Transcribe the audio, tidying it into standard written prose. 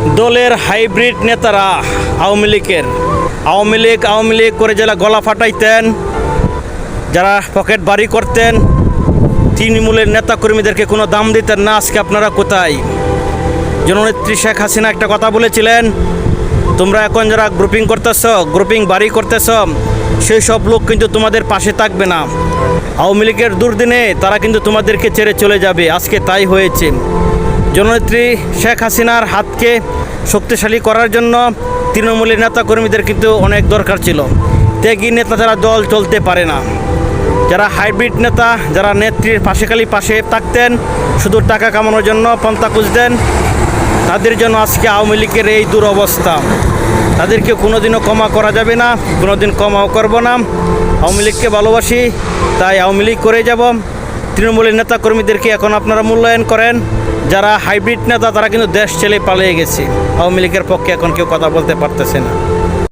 দলের হাইব্রিড নেতারা আওয়ামী লীগ করে যারা গলা ফাটাইতেন, যারা পকেট বাড়ি করতেন, তৃণমূলের নেতাকর্মীদেরকে কোনো দাম দিতেন না, আজকে আপনারা কোথায়? জননেত্রী শেখ হাসিনা একটা কথা বলেছিলেন, তোমরা এখন যারা গ্রুপিং বাড়ি করতেছ, সেই সব লোক কিন্তু তোমাদের পাশে থাকবে না। আওয়ামী লীগের দুর্দিনে তারা কিন্তু তোমাদেরকে ছেড়ে চলে যাবে। আজকে তাই হয়েছে। জননেত্রী শেখ হাসিনার হাতকে শক্তিশালী করার জন্য তৃণমূলের নেতাকর্মীদের কিন্তু অনেক দরকার ছিল। ত্যাগী নেতা যারা দল চলতে পারে না, যারা হাইব্রিড নেতা, যারা নেত্রীর পাশে থাকতেন, শুধু টাকা কামানোর জন্য পন্থা খুঁজতেন, তাদের জন্য আজকে আওয়ামী লীগের এই দুরবস্থা। তাদেরকে কোনোদিনও ক্ষমা করা যাবে না, কোনোদিন ক্ষমাও করব না। আওয়ামী লীগকে ভালোবাসি, তাই আওয়ামী লীগ করে যাব। তৃণমূলের নেতাকর্মীদেরকে এখন আপনারা মূল্যায়ন করেন। যারা হাইব্রিড নেতা তারা কিন্তু দেশ ছেড়ে পালিয়ে গেছে। আওয়ামী লীগের পক্ষে এখন কেউ কথা বলতে পারতেছে না।